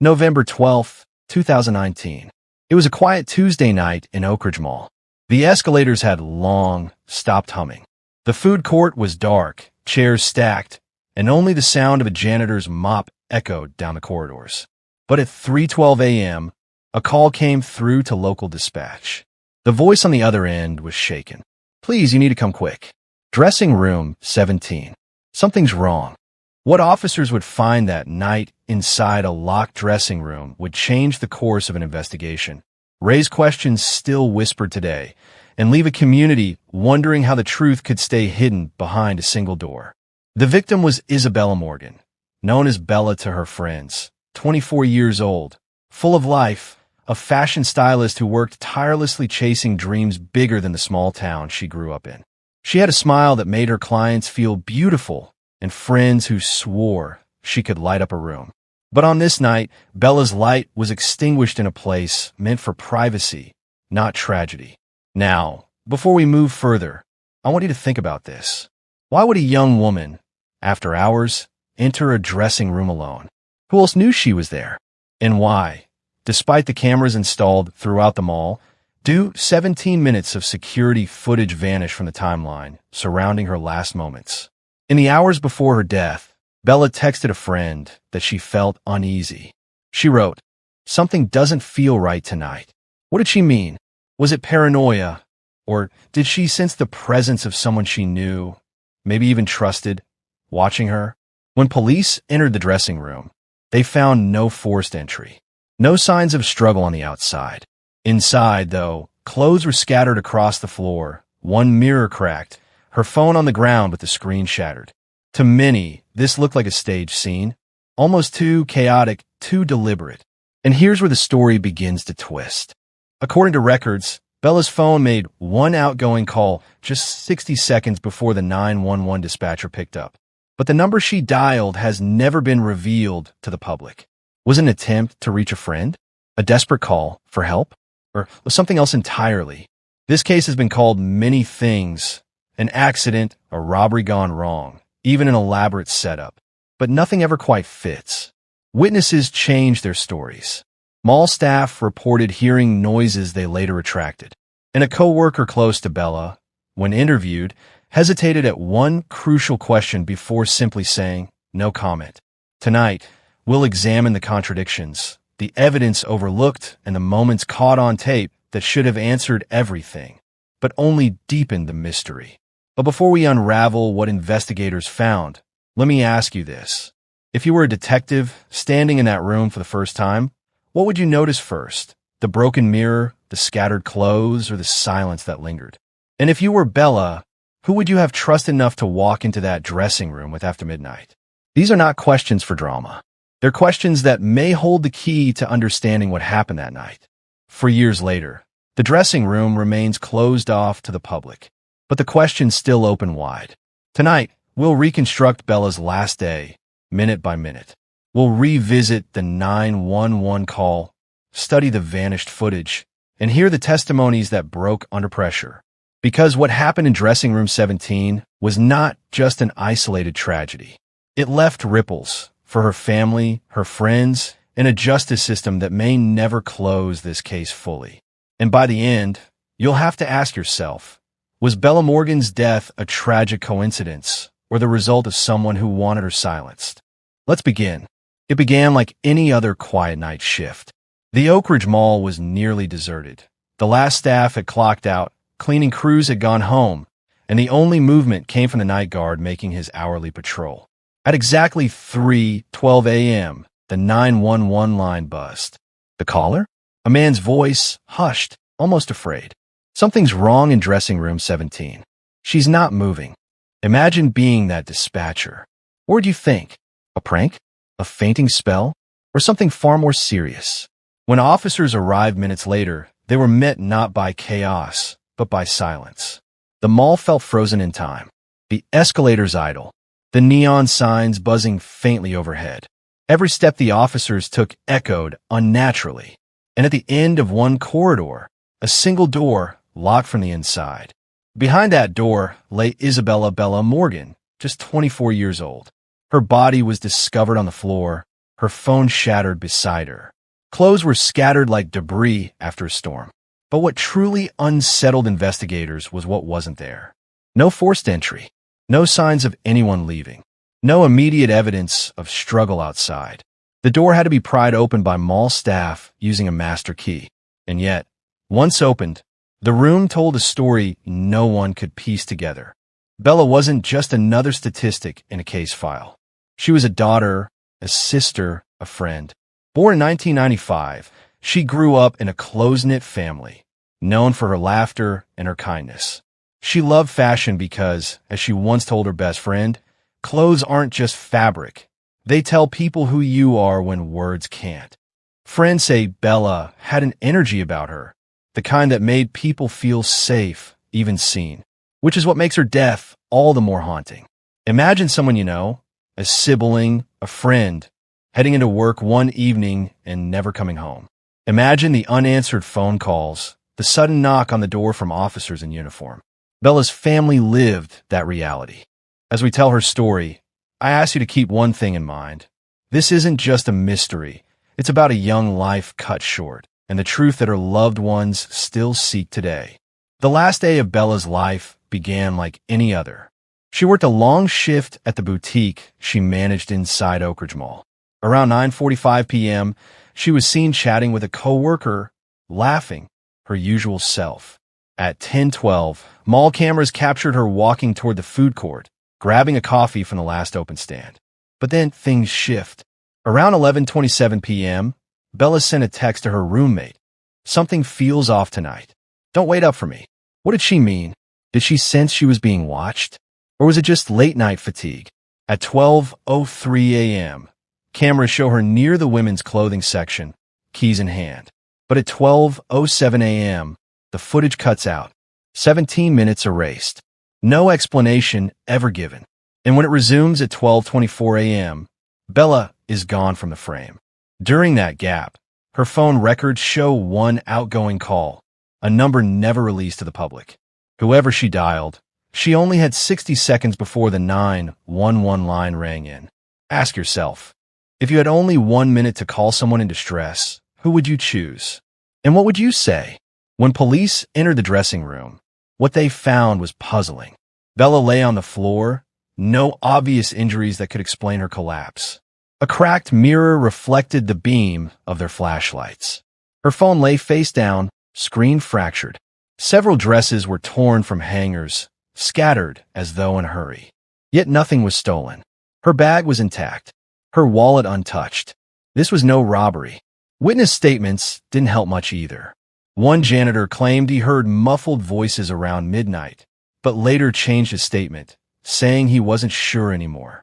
November 12th, 2019. It was a quiet Tuesday night in Oak Ridge Mall. The escalators had long stopped humming. The food court was dark, chairs stacked, and only the sound of a janitor's mop echoed down the corridors. But at 3:12 a.m., a call came through to local dispatch. The voice on the other end was shaken. "Please, you need to come quick. Dressing room 17. Something's wrong." What officers would find that night inside a locked dressing room would change the course of an investigation, raise questions still whispered today, and leave a community wondering how the truth could stay hidden behind a single door. The victim was Isabella Morgan, known as Bella to her friends, 24 years old, full of life, a fashion stylist who worked tirelessly chasing dreams bigger than the small town she grew up in. She had a smile that made her clients feel beautiful and friends who swore she could light up a room. But on this night, Bella's light was extinguished in a place meant for privacy, not tragedy. Now, before we move further, I want you to think about this. Why would a young woman, after hours, enter a dressing room alone? Who else knew she was there? And why, despite the cameras installed throughout the mall, do 17 minutes of security footage vanish from the timeline surrounding her last moments? In the hours before her death, Bella texted a friend that she felt uneasy. She wrote, "Something doesn't feel right tonight." What did she mean? Was it paranoia? Or did she sense the presence of someone she knew, maybe even trusted, watching her? When police entered the dressing room, they found no forced entry, no signs of struggle on the outside. Inside, though, clothes were scattered across the floor, one mirror cracked, her phone on the ground with the screen shattered. To many, this looked like a stage scene, almost too chaotic, too deliberate. And here's where the story begins to twist. According to records, Bella's phone made one outgoing call just 60 seconds before the 911 dispatcher picked up. But the number she dialed has never been revealed to the public. Was it an attempt to reach a friend? A desperate call for help? Or was something else entirely? This case has been called many things: an accident, a robbery gone wrong, even an elaborate setup. But nothing ever quite fits. Witnesses changed their stories. Mall staff reported hearing noises they later retracted. And a co-worker close to Bella, when interviewed, hesitated at one crucial question before simply saying, "No comment." Tonight, we'll examine the contradictions, the evidence overlooked, and the moments caught on tape that should have answered everything, but only deepened the mystery. But before we unravel what investigators found, let me ask you this. If you were a detective standing in that room for the first time, what would you notice first? The broken mirror, the scattered clothes, or the silence that lingered? And if you were Bella, who would you have trust enough to walk into that dressing room with after midnight? These are not questions for drama. They're questions that may hold the key to understanding what happened that night. For years later, the dressing room remains closed off to the public, but the questions still open wide. Tonight, we'll reconstruct Bella's last day, minute by minute. We'll revisit the 911 call, study the vanished footage, and hear the testimonies that broke under pressure. Because what happened in dressing room 17 was not just an isolated tragedy. It left ripples for her family, her friends, and a justice system that may never close this case fully. And by the end, you'll have to ask yourself, was Bella Morgan's death a tragic coincidence or the result of someone who wanted her silenced? Let's begin. It began like any other quiet night shift. The Oak Ridge Mall was nearly deserted. The last staff had clocked out, cleaning crews had gone home, and the only movement came from the night guard making his hourly patrol. At exactly 3:12 a.m., the 911 line buzzed. The caller? A man's voice, hushed, almost afraid. "Something's wrong in dressing room 17. She's not moving." Imagine being that dispatcher. What would you think? A prank? A fainting spell? Or something far more serious? When officers arrived minutes later, they were met not by chaos, but by silence. The mall felt frozen in time. The escalators idle. The neon signs buzzing faintly overhead. Every step the officers took echoed unnaturally. And at the end of one corridor, a single door locked from the inside. Behind that door lay Isabella Bella Morgan, just 24 years old. Her body was discovered on the floor, her phone shattered beside her. Clothes were scattered like debris after a storm. But what truly unsettled investigators was what wasn't there. No forced entry, no signs of anyone leaving, no immediate evidence of struggle outside. The door had to be pried open by mall staff using a master key. And yet, once opened, the room told a story no one could piece together. Bella wasn't just another statistic in a case file. She was a daughter, a sister, a friend. Born in 1995, she grew up in a close-knit family, known for her laughter and her kindness. She loved fashion because, as she once told her best friend, clothes aren't just fabric. They tell people who you are when words can't. Friends say Bella had an energy about her, the kind that made people feel safe, even seen, which is what makes her death all the more haunting. Imagine someone you know, a sibling, a friend, heading into work one evening and never coming home. Imagine the unanswered phone calls, the sudden knock on the door from officers in uniform. Bella's family lived that reality. As we tell her story, I ask you to keep one thing in mind. This isn't just a mystery. It's about a young life cut short, and the truth that her loved ones still seek today. The last day of Bella's life began like any other. She worked a long shift at the boutique she managed inside Oak Ridge Mall. Around 9:45 p.m., she was seen chatting with a coworker, laughing, her usual self. At 10:12, mall cameras captured her walking toward the food court, grabbing a coffee from the last open stand. But then things shift. Around 11:27 p.m., Bella sent a text to her roommate. Something feels off tonight. Don't wait up for me. What did she mean? Did she sense she was being watched? Or was it just late-night fatigue? At 12:03 a.m., cameras show her near the women's clothing section, keys in hand. But at 12:07 a.m., the footage cuts out. 17 minutes erased. No explanation ever given. And when it resumes at 12:24 a.m., Bella is gone from the frame. During that gap, her phone records show one outgoing call, a number never released to the public. Whoever she dialed, she only had 60 seconds before the 911 line rang in. Ask yourself, if you had only 1 minute to call someone in distress, who would you choose? And what would you say? When police entered the dressing room, what they found was puzzling. Bella lay on the floor, no obvious injuries that could explain her collapse. A cracked mirror reflected the beam of their flashlights. Her phone lay face down, screen fractured. Several dresses were torn from hangers, scattered as though in a hurry. Yet nothing was stolen. Her bag was intact, her wallet untouched. This was no robbery. Witness statements didn't help much either. One janitor claimed he heard muffled voices around midnight, but later changed his statement, saying he wasn't sure anymore.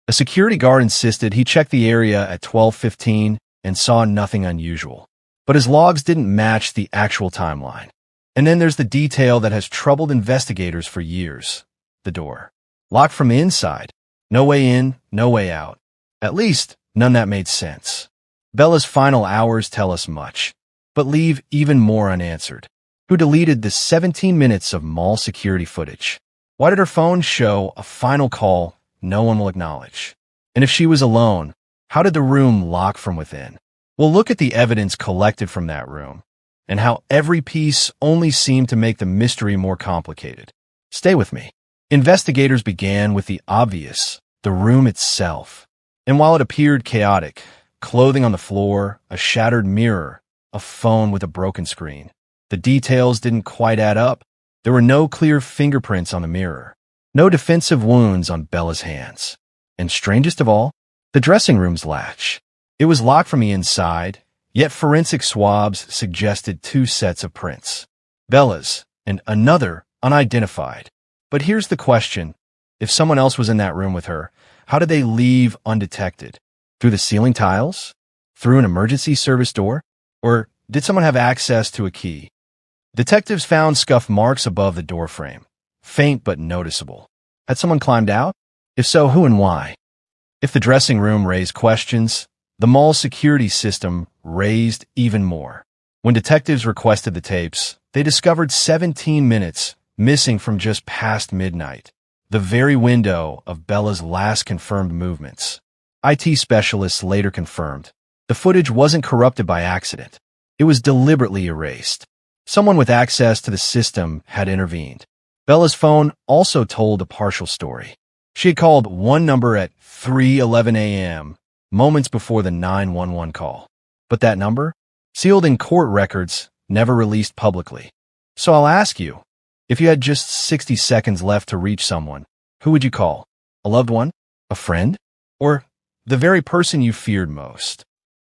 A security guard insisted he checked the area at 12:15 and saw nothing unusual. But his logs didn't match the actual timeline. And then there's the detail that has troubled investigators for years. The door. Locked from the inside. No way in, no way out. At least, none that made sense. Bella's final hours tell us much, but leave even more unanswered. Who deleted the 17 minutes of mall security footage? Why did her phone show a final call no one will acknowledge? And if she was alone, how did the room lock from within? We'll look at the evidence collected from that room, and how every piece only seemed to make the mystery more complicated. Stay with me. Investigators began with the obvious, the room itself. And while it appeared chaotic, clothing on the floor, a shattered mirror, a phone with a broken screen, the details didn't quite add up. There were no clear fingerprints on the mirror, no defensive wounds on Bella's hands. And strangest of all, the dressing room's latch. It was locked from the inside, yet forensic swabs suggested 2 sets of prints. Bella's, and another unidentified. But here's the question. If someone else was in that room with her, how did they leave undetected? Through the ceiling tiles? Through an emergency service door? Or did someone have access to a key? Detectives found scuff marks above the doorframe, faint but noticeable. Had someone climbed out? If so, who and why? If the dressing room raised questions, the mall security system raised even more. When detectives requested the tapes, they discovered 17 minutes missing from just past midnight, the very window of Bella's last confirmed movements. IT specialists later confirmed the footage wasn't corrupted by accident. It was deliberately erased. Someone with access to the system had intervened. Bella's phone also told a partial story. She had called one number at 3:11 a.m., moments before the 911 call. But that number? Sealed in court records, never released publicly. So I'll ask you, if you had just 60 seconds left to reach someone, who would you call? A loved one? A friend? Or the very person you feared most?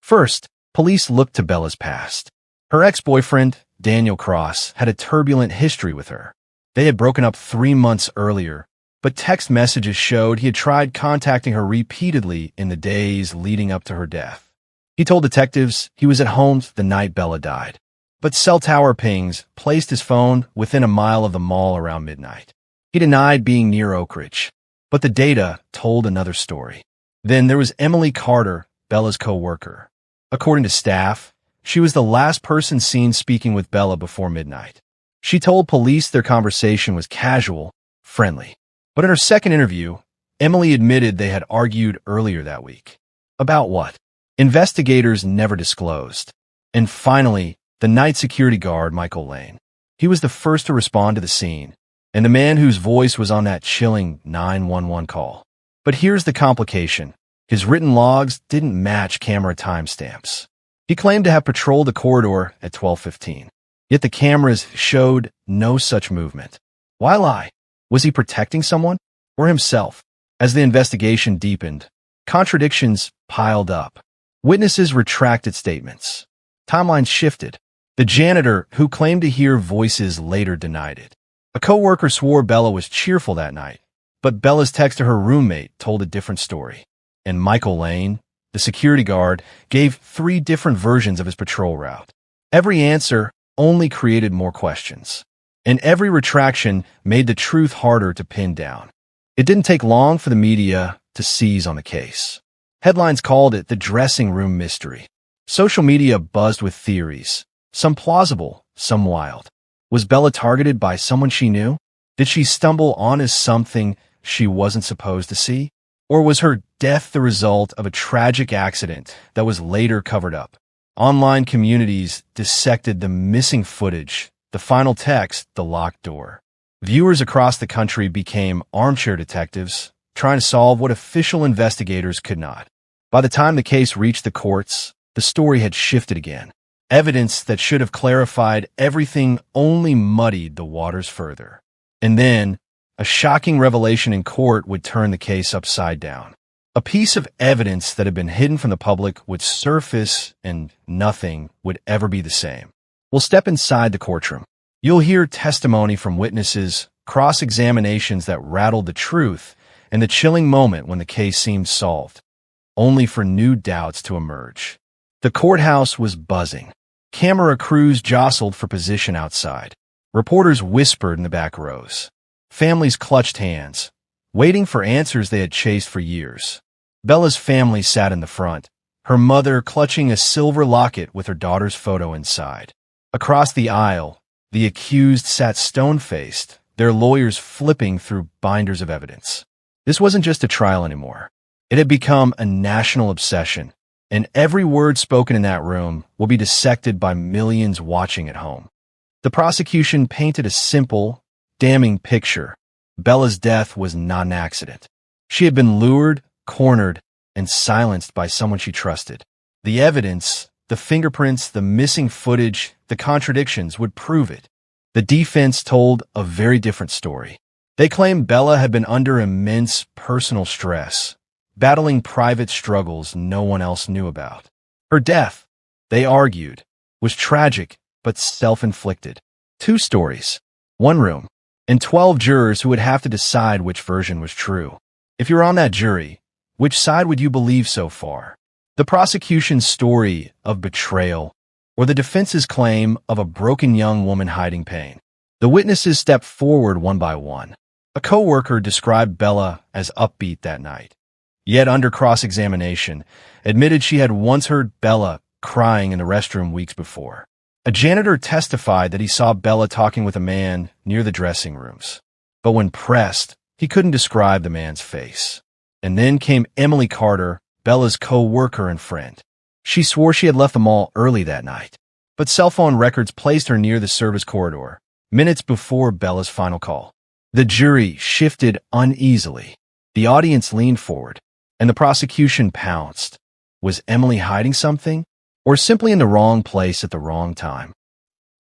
First, police looked to Bella's past. Her ex-boyfriend, Daniel Cross, had a turbulent history with her. They had broken up 3 months earlier, but text messages showed he had tried contacting her repeatedly in the days leading up to her death. He told detectives he was at home the night Bella died, but cell tower pings placed his phone within a mile of the mall around midnight. He denied being near Oak Ridge, but the data told another story. Then there was Emily Carter, Bella's co-worker. According to staff, she was the last person seen speaking with Bella before midnight. She told police their conversation was casual, friendly. But in her second interview, Emily admitted they had argued earlier that week. About what? Investigators never disclosed. And finally, the night security guard, Michael Lane. He was the first to respond to the scene, and the man whose voice was on that chilling 911 call. But here's the complication. His written logs didn't match camera timestamps. He claimed to have patrolled the corridor at 12:15, yet the cameras showed no such movement. Why lie? Was he protecting someone or himself? As the investigation deepened, contradictions piled up. Witnesses retracted statements. Timelines shifted. The janitor, who claimed to hear voices, later denied it. A co-worker swore Bella was cheerful that night, but Bella's text to her roommate told a different story. And Michael Lane, the security guard, gave 3 different versions of his patrol route. Every answer only created more questions, and every retraction made the truth harder to pin down. It didn't take long for the media to seize on the case. Headlines called it the dressing room mystery. Social media buzzed with theories, some plausible, some wild. Was Bella targeted by someone she knew? Did she stumble onto something she wasn't supposed to see? Or was her death the result of a tragic accident that was later covered up? Online communities dissected the missing footage, the final text, the locked door. Viewers across the country became armchair detectives, trying to solve what official investigators could not. By the time the case reached the courts, the story had shifted again. Evidence that should have clarified everything only muddied the waters further. And then, a shocking revelation in court would turn the case upside down. A piece of evidence that had been hidden from the public would surface, and nothing would ever be the same. We'll step inside the courtroom. You'll hear testimony from witnesses, cross-examinations that rattled the truth, and the chilling moment when the case seemed solved, only for new doubts to emerge. The courthouse was buzzing. Camera crews jostled for position outside. Reporters whispered in the back rows. Families clutched hands, waiting for answers they had chased for years. Bella's family sat in the front, her mother clutching a silver locket with her daughter's photo inside. Across the aisle, the accused sat stone-faced, their lawyers flipping through binders of evidence. This wasn't just a trial anymore. It had become a national obsession, and every word spoken in that room will be dissected by millions watching at home. The prosecution painted a simple, damning picture. Bella's death was not an accident. She had been lured, cornered, and silenced by someone she trusted. The evidence, the fingerprints, the missing footage, the contradictions would prove it. The defense told a very different story. They claimed Bella had been under immense personal stress, battling private struggles no one else knew about. Her death, they argued, was tragic but self-inflicted. 2 stories, 1 room, and 12 jurors who would have to decide which version was true. If you were on that jury, which side would you believe so far? The prosecution's story of betrayal, or the defense's claim of a broken young woman hiding pain? The witnesses stepped forward one by one. A co-worker described Bella as upbeat that night, yet under cross-examination, admitted she had once heard Bella crying in the restroom weeks before. A janitor testified that he saw Bella talking with a man near the dressing rooms, but when pressed, he couldn't describe the man's face. And then came Emily Carter, Bella's co-worker and friend. She swore she had left the mall early that night, but cell phone records placed her near the service corridor, minutes before Bella's final call. The jury shifted uneasily. The audience leaned forward, and the prosecution pounced. Was Emily hiding something, or simply in the wrong place at the wrong time?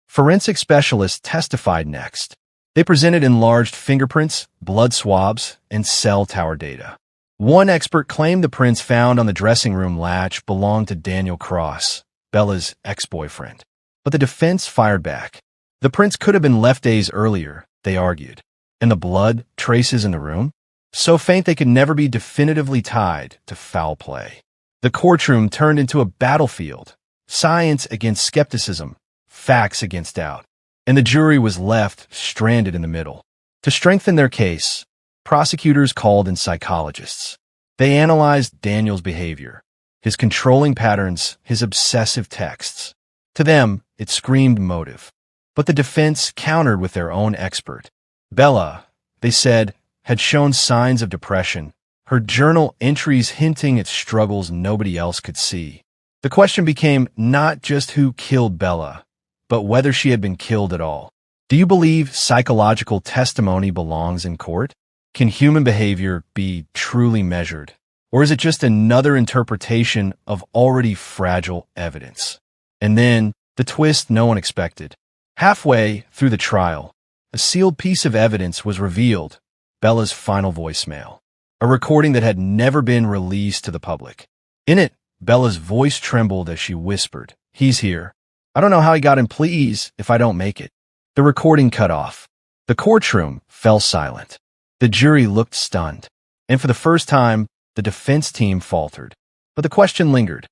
Forensic specialists testified next. They presented enlarged fingerprints, blood swabs, and cell tower data. One expert claimed the prints found on the dressing room latch belonged to Daniel Cross, Bella's ex-boyfriend. But the defense fired back. The prints could have been left days earlier, they argued. And the blood traces in the room? So faint they could never be definitively tied to foul play. The courtroom turned into a battlefield. Science against skepticism, facts against doubt. And the jury was left stranded in the middle. To strengthen their case, prosecutors called in psychologists. They analyzed Daniel's behavior, his controlling patterns, his obsessive texts. To them, it screamed motive. But the defense countered with their own expert. Bella, they said, had shown signs of depression, her journal entries hinting at struggles nobody else could see. The question became not just who killed Bella, but whether she had been killed at all. Do you believe psychological testimony belongs in court? Can human behavior be truly measured? Or is it just another interpretation of already fragile evidence? And then, the twist no one expected. Halfway through the trial, a sealed piece of evidence was revealed, Bella's final voicemail, a recording that had never been released to the public. In it, Bella's voice trembled as she whispered, "He's here. I don't know how he got in, please, if I don't make it." The recording cut off. The courtroom fell silent. The jury looked stunned. And for the first time, the defense team faltered. But the question lingered.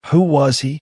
Who was he?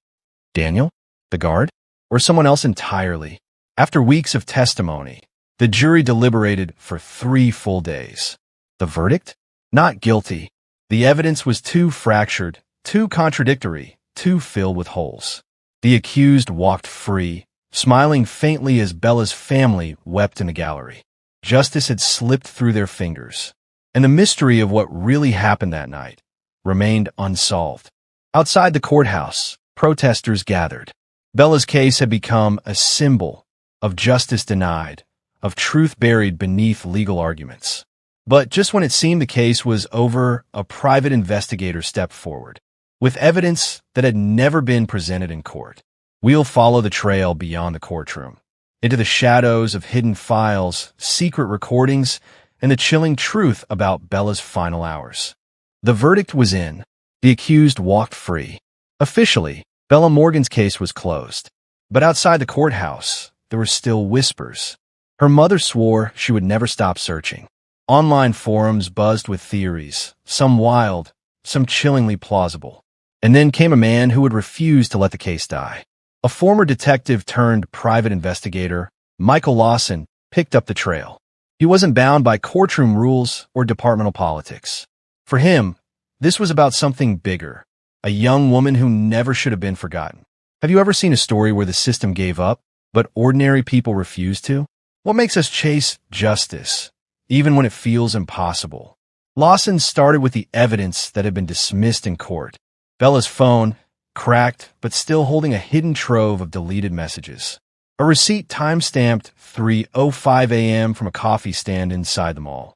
Daniel? The guard? Or someone else entirely? After weeks of testimony, the jury deliberated for 3 full days. The verdict? Not guilty. The evidence was too fractured, too contradictory, too filled with holes. The accused walked free, smiling faintly as Bella's family wept in the gallery. Justice had slipped through their fingers, and the mystery of what really happened that night remained unsolved. Outside the courthouse, protesters gathered. Bella's case had become a symbol of justice denied, of truth buried beneath legal arguments. But just when it seemed the case was over, a private investigator stepped forward, with evidence that had never been presented in court. We'll follow the trail beyond the courtroom, into the shadows of hidden files, secret recordings, and the chilling truth about Bella's final hours. The verdict was in. The accused walked free. Officially, Bella Morgan's case was closed. But outside the courthouse, there were still whispers. Her mother swore she would never stop searching. Online forums buzzed with theories, some wild, some chillingly plausible. And then came a man who would refuse to let the case die. A former detective turned private investigator, Michael Lawson, picked up the trail. He wasn't bound by courtroom rules or departmental politics. For him, this was about something bigger, a young woman who never should have been forgotten. Have you ever seen a story where the system gave up, but ordinary people refused to? What makes us chase justice, even when it feels impossible? Lawson started with the evidence that had been dismissed in court. Bella's phone, cracked, but still holding a hidden trove of deleted messages. A receipt time-stamped 3:05 a.m. from a coffee stand inside the mall,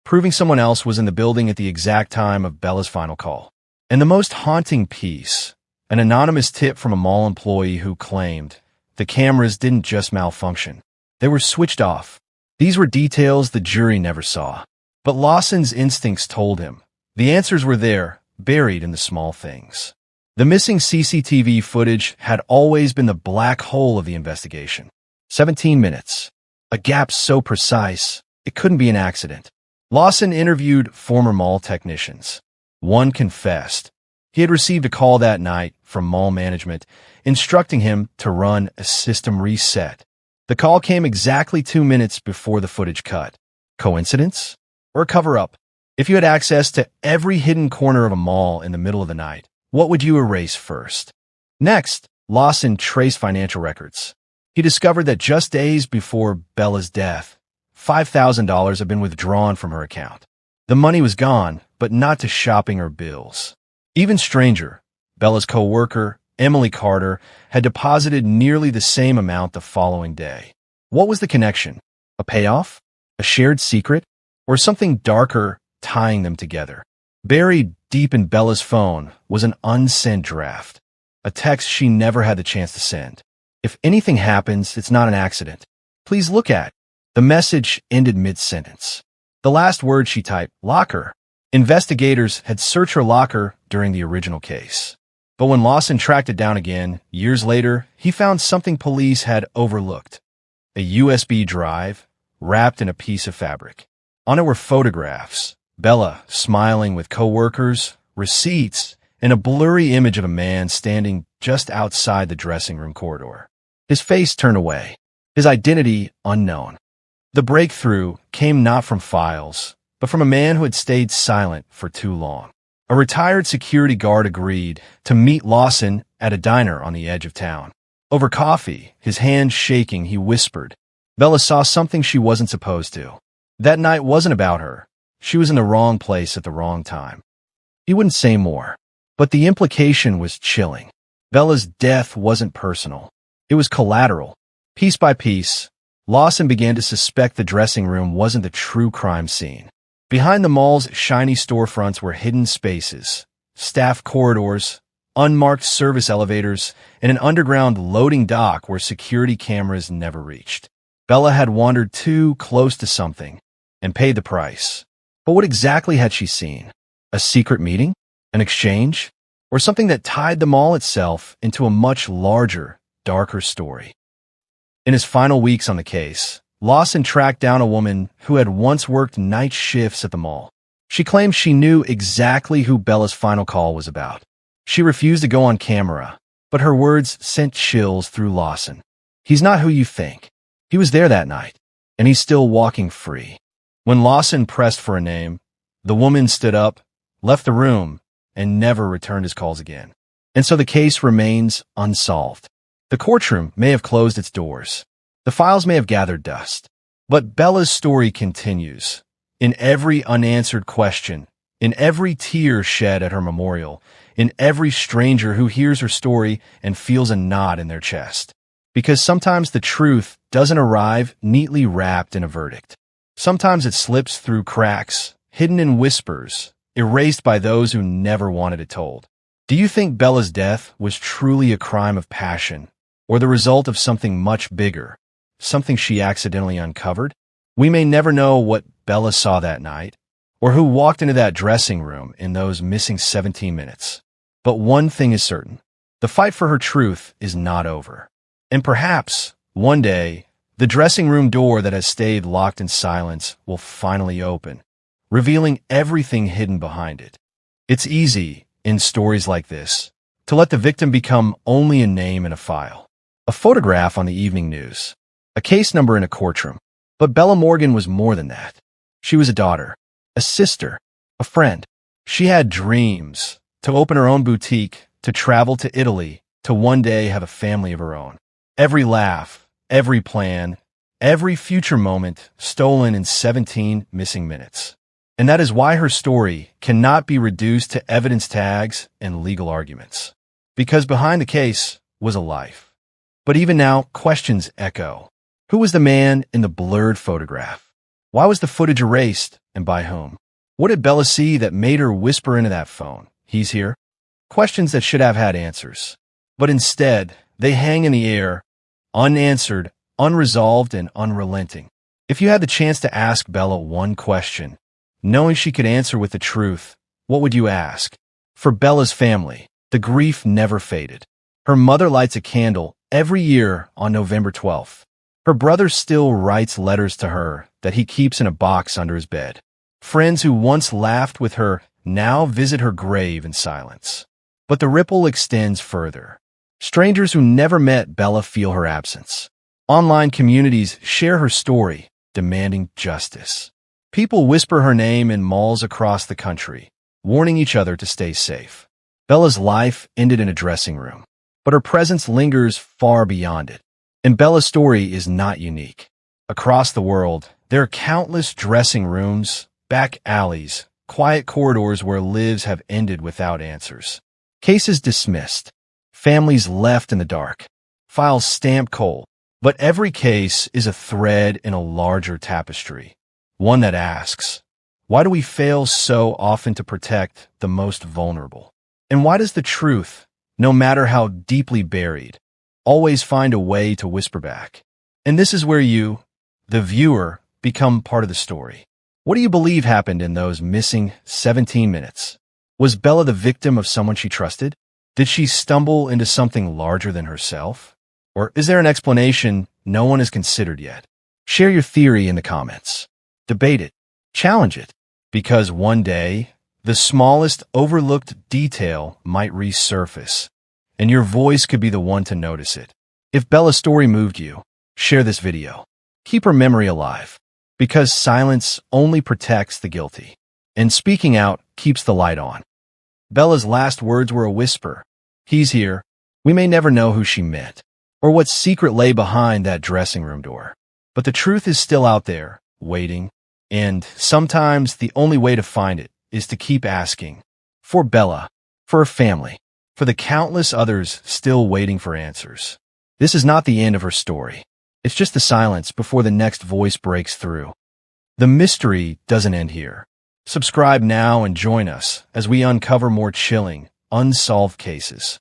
proving someone else was in the building at the exact time of Bella's final call. And the most haunting piece, an anonymous tip from a mall employee who claimed the cameras didn't just malfunction. They were switched off. These were details the jury never saw. But Lawson's instincts told him. The answers were there, buried in the small things. The missing CCTV footage had always been the black hole of the investigation. 17 minutes. A gap so precise, it couldn't be an accident. Lawson interviewed former mall technicians. One confessed. He had received a call that night from mall management instructing him to run a system reset. The call came exactly 2 minutes before the footage cut. Coincidence? Or a cover-up? If you had access to every hidden corner of a mall in the middle of the night, what would you erase first? Next, Lawson traced financial records. He discovered that just days before Bella's death, $5,000 had been withdrawn from her account. The money was gone, but not to shopping or bills. Even stranger, Bella's co-worker, Emily Carter, had deposited nearly the same amount the following day. What was the connection? A payoff? A shared secret? Or something darker tying them together? Buried deep in Bella's phone was an unsent draft, a text she never had the chance to send. If anything happens, it's not an accident. Please look at. The message ended mid-sentence. The last word she typed, locker. Investigators had searched her locker during the original case. But when Lawson tracked it down again, years later, he found something police had overlooked. A USB drive wrapped in a piece of fabric. On it were photographs, Bella smiling with co-workers, receipts, and a blurry image of a man standing just outside the dressing room corridor. His face turned away, his identity unknown. The breakthrough came not from files, but from a man who had stayed silent for too long. A retired security guard agreed to meet Lawson at a diner on the edge of town. Over coffee, his hands shaking, he whispered, Bella saw something she wasn't supposed to. That night wasn't about her. She was in the wrong place at the wrong time. He wouldn't say more, but the implication was chilling. Bella's death wasn't personal. It was collateral. Piece by piece, Lawson began to suspect the dressing room wasn't the true crime scene. Behind the mall's shiny storefronts were hidden spaces, staffed corridors, unmarked service elevators, and an underground loading dock where security cameras never reached. Bella had wandered too close to something and paid the price. But what exactly had she seen? A secret meeting? An exchange? Or something that tied the mall itself into a much larger, darker story? In his final weeks on the case, Lawson tracked down a woman who had once worked night shifts at the mall. She claimed she knew exactly who Bella's final call was about. She refused to go on camera, but her words sent chills through Lawson. He's not who you think. He was there that night, and he's still walking free. When Lawson pressed for a name, the woman stood up, left the room, and never returned his calls again. And so the case remains unsolved. The courtroom may have closed its doors. The files may have gathered dust. But Bella's story continues. In every unanswered question, in every tear shed at her memorial, in every stranger who hears her story and feels a knot in their chest. Because sometimes the truth doesn't arrive neatly wrapped in a verdict. Sometimes it slips through cracks, hidden in whispers, erased by those who never wanted it told. Do you think Bella's death was truly a crime of passion, or the result of something much bigger, something she accidentally uncovered? We may never know what Bella saw that night, or who walked into that dressing room in those missing 17 minutes. But one thing is certain. The fight for her truth is not over. And perhaps, one day, the dressing room door that has stayed locked in silence will finally open, revealing everything hidden behind it. It's easy, in stories like this, to let the victim become only a name in a file, a photograph on the evening news, a case number in a courtroom. But Bella Morgan was more than that. She was a daughter, a sister, a friend. She had dreams to open her own boutique, to travel to Italy, to one day have a family of her own. Every laugh, every plan, every future moment stolen in 17 missing minutes. And that is why her story cannot be reduced to evidence tags and legal arguments. Because behind the case was a life. But even now, questions echo. Who was the man in the blurred photograph? Why was the footage erased, and by whom? What did Bella see that made her whisper into that phone, "He's here"? Questions that should have had answers. But instead, they hang in the air, unanswered, unresolved, and unrelenting. If you had the chance to ask Bella one question, knowing she could answer with the truth, what would you ask? For Bella's family, the grief never faded. Her mother lights a candle every year on November 12th. Her brother still writes letters to her that he keeps in a box under his bed. Friends who once laughed with her now visit her grave in silence. But the ripple extends further. Strangers who never met Bella feel her absence. Online communities share her story, demanding justice. People whisper her name in malls across the country, warning each other to stay safe. Bella's life ended in a dressing room, but her presence lingers far beyond it. And Bella's story is not unique. Across the world, there are countless dressing rooms, back alleys, quiet corridors where lives have ended without answers. Cases dismissed. Families left in the dark. Files stamped cold. But every case is a thread in a larger tapestry. One that asks, why do we fail so often to protect the most vulnerable? And why does the truth, no matter how deeply buried, always find a way to whisper back? And this is where you, the viewer, become part of the story. What do you believe happened in those missing 17 minutes? Was Bella the victim of someone she trusted? Did she stumble into something larger than herself? Or is there an explanation no one has considered yet? Share your theory in the comments. Debate it. Challenge it. Because one day, the smallest overlooked detail might resurface, and your voice could be the one to notice it. If Bella's story moved you, share this video. Keep her memory alive, because silence only protects the guilty, and speaking out keeps the light on. Bella's last words were a whisper. He's here. We may never know who she meant, or what secret lay behind that dressing room door. But the truth is still out there, waiting, and sometimes the only way to find it is to keep asking. For Bella, for her family, for the countless others still waiting for answers. This is not the end of her story. It's just the silence before the next voice breaks through. The mystery doesn't end here. Subscribe now and join us as we uncover more chilling, unsolved cases.